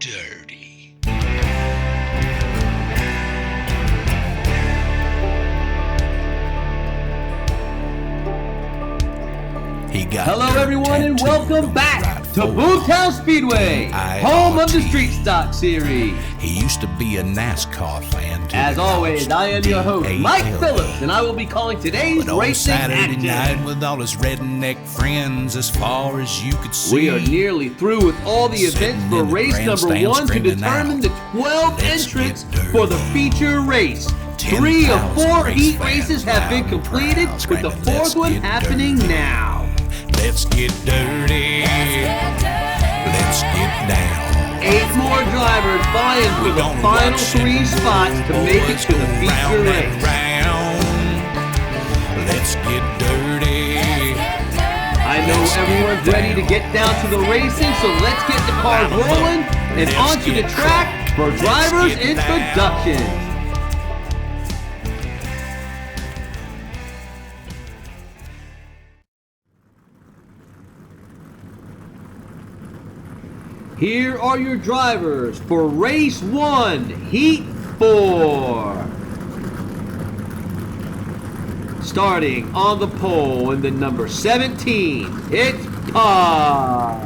dirty. Hello everyone and welcome back to Boomtown Speedway, home of the Street Stock Series. He used to be a NASCAR fan too. As always, I am your host, Mike Phillips, and I will be calling today's racing Saturday action. night with all his redneck friends as far as you could see. We are nearly through with all the events for race number 1 to determine the 12 entrants for the feature race. 3 of 4 heat races have been completed, with the 4th one happening now. Let's get dirty. Let's get down. 8 more drivers vying for the final 3 spots to make it to the feature race. Let's get dirty. I know everyone's ready to get down to the racing, so let's get the cars rolling and onto the track for drivers' introduction. Here are your drivers for Race 1, Heat 4. Starting on the pole in the number 17, it's Pop.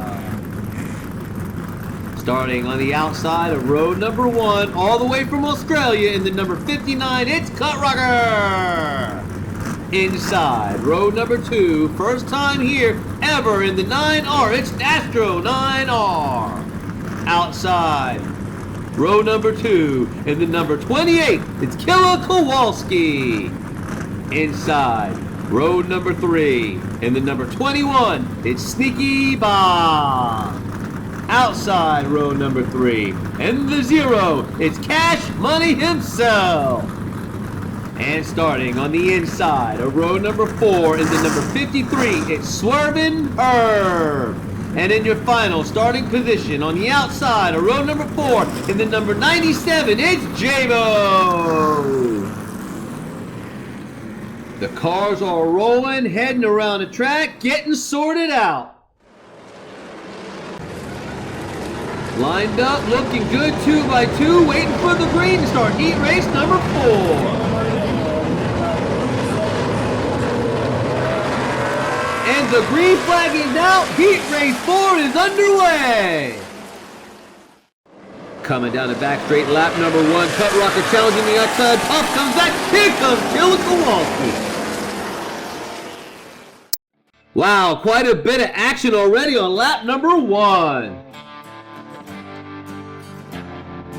Starting on the outside of road number 1, all the way from Australia in the number 59, it's Cut Rocker. Inside road number 2, first time here ever in the 9R, it's Astro 9R. Outside row number 2 in the number 28, it's Killer Kowalski. Inside row number 3 in the number 21, it's Sneaky Bob. Outside row number 3 in the 0, it's Cash Money himself. And starting on the inside of row number 4 in the number 53, it's Swervin' Herb. And in your final starting position on the outside of row number 4 in the number 97, it's J-Bo. The cars are rolling, heading around the track, getting sorted out. Lined up, looking good 2 by 2, waiting for the green to start heat race number 4. And the green flag is out. Heat race 4 is underway. Coming down the back straight, lap number 1. Cut Rocker challenging the outside. Puff comes back. Here comes Killer Kowalski. Wow, quite a bit of action already on lap number 1.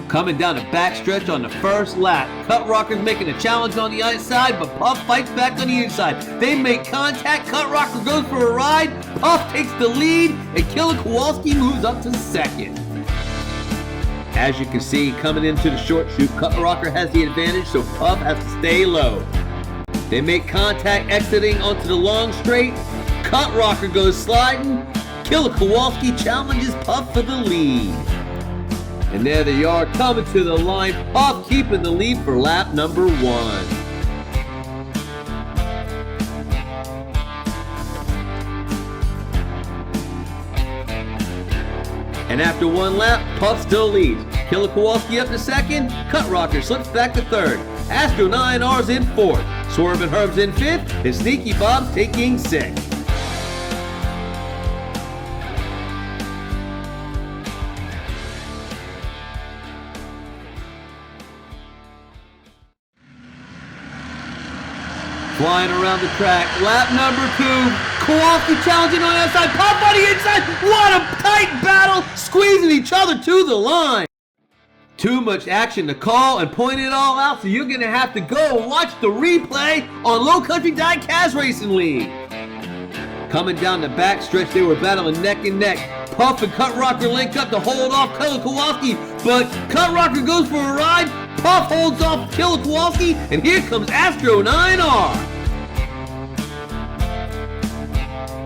Coming down the backstretch on the first lap. Cut Rocker's making a challenge on the outside, but Puff fights back on the inside. They make contact. Cut Rocker goes for a ride. Puff takes the lead, and Killer Kowalski moves up to second. As you can see, coming into the short chute, Cut Rocker has the advantage, so Puff has to stay low. They make contact exiting onto the long straight. Cut Rocker goes sliding. Killer Kowalski challenges Puff for the lead. And there they are, coming to the line, Puff keeping the lead for lap number 1. And after 1 lap, Puff still leads. Killer Kowalski up to second, Cut Rocker slips back to third. Astro 9R's in 4th, Swervin' Herb's in 5th, and Sneaky Bob's taking 6th. Flying around the track, lap number 2, Kowalski challenging on the outside, Pop on the inside, what a tight battle, squeezing each other to the line. Too much action to call and point it all out, so you're going to have to go and watch the replay on Low Country Diecast Racing League. Coming down the back stretch, they were battling neck and neck. Puff and Cut Rocker link up to hold off Killer Kowalski, but Cut Rocker goes for a ride, Puff holds off Killer Kowalski, and here comes Astro 9R.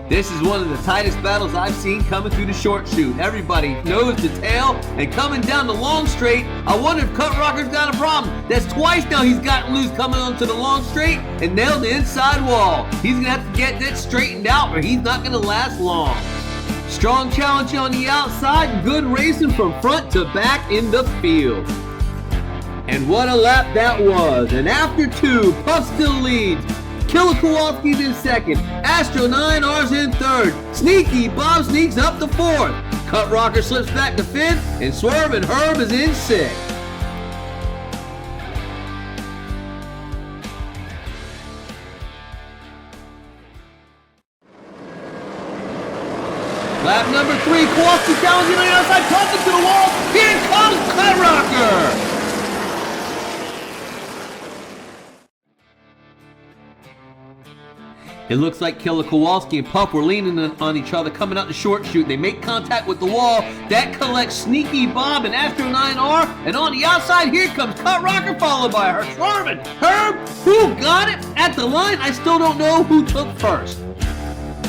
This is one of the tightest battles I've seen coming through the short chute. Everybody knows the tail, and coming down the long straight, I wonder if Cut Rocker's got a problem. That's twice now he's gotten loose coming onto the long straight and nailed the inside wall. He's gonna have to get that straightened out or he's not gonna last long. Strong challenge on the outside, good racing from front to back in the field. And what a lap that was. And after 2, Puff still leads. Killer Kowalski's in second. Astro 9R's in third. Sneaky Bob sneaks up to 4th. Cut Rocker slips back to 5th. And Swervin' Herb is in 6th. Lap number 3, Kowalski challenging on the outside, pumping to the wall. Here comes Cut Rocker. It looks like Killer Kowalski and Puff were leaning on each other coming out the short chute. They make contact with the wall. That collects Sneaky Bob and Astro 9R. And on the outside, here comes Cut Rocker, followed by her Swervin' Herb. Who got it? At the line, I still don't know who took first.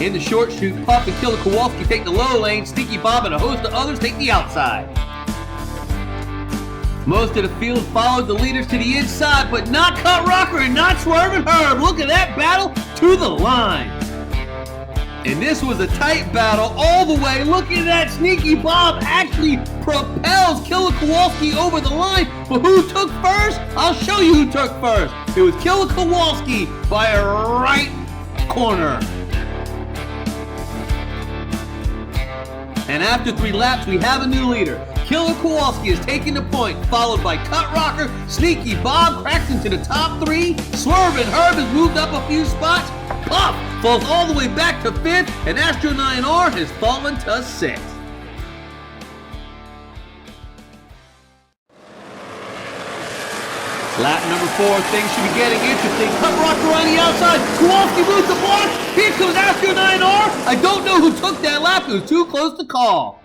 In the short chute, Puff and Killer Kowalski take the low lane. Sneaky Bob and a host of others take the outside. Most of the field followed the leaders to the inside, but not Cut Rocker and not Swervin' Herb. Look at that battle to the line. And this was a tight battle all the way. Look at that. Sneaky Bob actually propels Killer Kowalski over the line. But who took first? I'll show you who took first. It was Killer Kowalski by a right corner. And after 3 laps, we have a new leader. Killer Kowalski is taking the point, followed by Cut Rocker. Sneaky Bob cracks into the top 3. Swervin' Herb has moved up a few spots. Puff falls all the way back to 5th, and Astro 9R has fallen to 6th. Lap number 4, things should be getting interesting. Cut Rocker on the outside. Kowalski moves the block. Here comes Astro 9R. I don't know who took that lap. It was too close to call.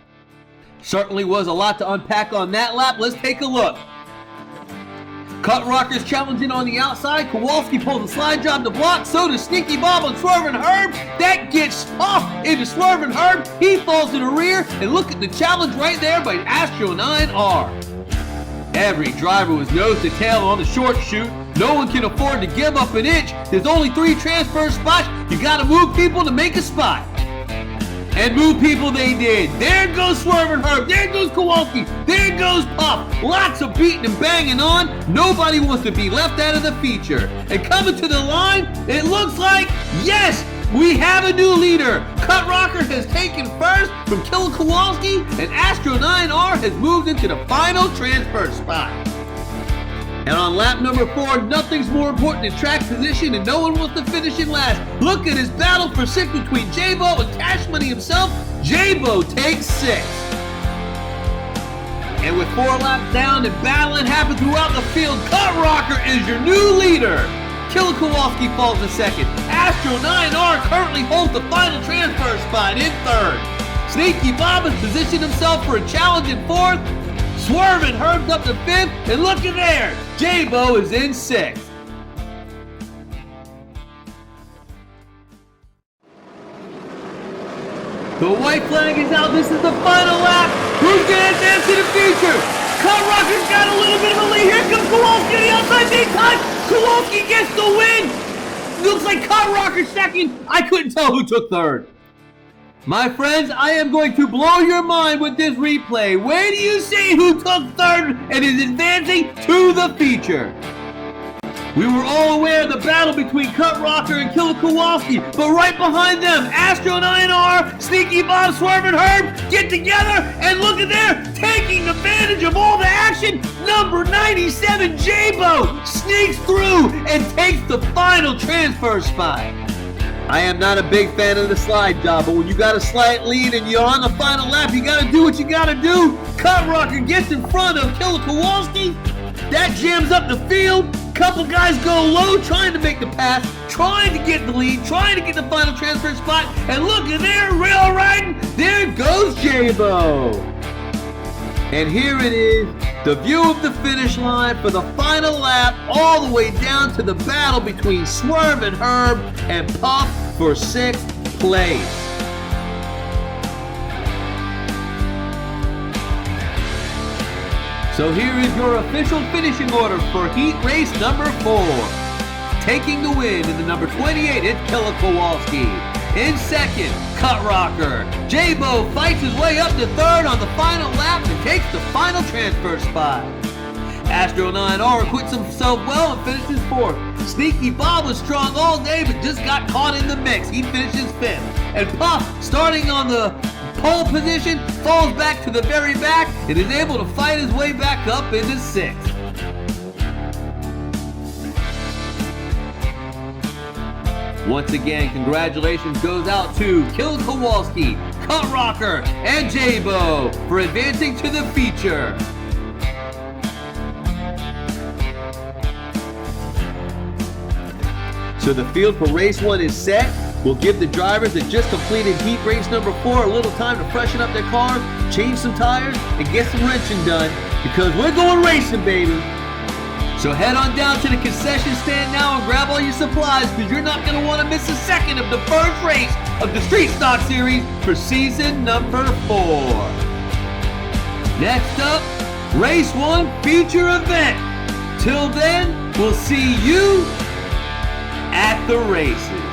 Certainly was a lot to unpack on that lap. Let's take a look. Cut Rocker's challenging on the outside. Kowalski pulls a slide job to block. So does Sneaky Bob on Swervin' Herb. That gets off into Swervin' Herb. He falls to the rear. And look at the challenge right there by Astro 9R. Every driver was nose to tail on the short chute. No one can afford to give up an inch. There's only 3 transfer spots. You gotta move people to make a spot. And move people they did. There goes Swervin' Herb. There goes Kowalski. There goes Puff. Lots of beating and banging on. Nobody wants to be left out of the feature. And coming to the line, it looks like, yes, we have a new leader. Cut Rocker has taken first from Killer Kowalski, and Astro 9R has moved into the final transfer spot. And on lap number 4, nothing's more important than track position, and no one wants to finish in last. Look at his battle for 6th between J-Bo and Cash Money himself. J-Bo takes 6th. And with 4 laps down and battling happened throughout the field, Cut Rocker is your new leader. Killer Kowalski falls to 2nd. Astro 9R currently holds the final transfer spot in 3rd. Sneaky Bob has positioned himself for a challenge in 4th. Swervin' Herb's up to 5th, and look at there, J-Bo is in 6th. The white flag is out. This is the final lap. Who's gonna advance to the future? Cut Rocker's got a little bit of a lead. Here comes Kowalski on the outside, big time. Kowalski gets the win. Looks like Cut Rocker's 2nd. I couldn't tell who took 3rd. My friends, I am going to blow your mind with this replay. Where do you see who took 3rd and is advancing to the feature? We were all aware of the battle between Cut Rocker and Killer Kowalski, but right behind them, Astro 9R, Sneaky Bob, Swervin' Herb get together, and look at there, taking advantage of all the action, number 97, J-Bo, sneaks through and takes the final transfer spot. I am not a big fan of the slide job, but when you got a slight lead and you're on the final lap, you gotta do what you gotta do. Cut Rocker gets in front of Killer Kowalski. That jams up the field. Couple guys go low trying to make the pass, trying to get the lead, trying to get the final transfer spot. And look at there, rail riding. There goes J-Bo. And here it is, the view of the finish line for the final lap, all the way down to the battle between Swervin' Herb and Puff for 6th place. So here is your official finishing order for heat race number 4. Taking the win in the number 28, it's Killer Kowalski. In second, Cut Rocker. J-Bo fights his way up to third on the final lap and takes the final transfer spot. Astro 9R acquits himself well and finishes fourth. Sneaky Bob was strong all day but just got caught in the mix. He finishes fifth. And Puff, starting on the pole position, falls back to the very back and is able to fight his way back up into sixth. Once again, congratulations goes out to Kill Kowalski, Cut Rocker, and J-Bo for advancing to the feature. So the field for race 1 is set. We'll give the drivers that just completed heat race number 4 a little time to freshen up their cars, change some tires, and get some wrenching done because we're going racing, baby. So head on down to the concession stand now and grab all your supplies because you're not going to want to miss a second of the first race of the Street Stock Series for season number 4. Next up, race 1 feature event. Till then, we'll see you at the races.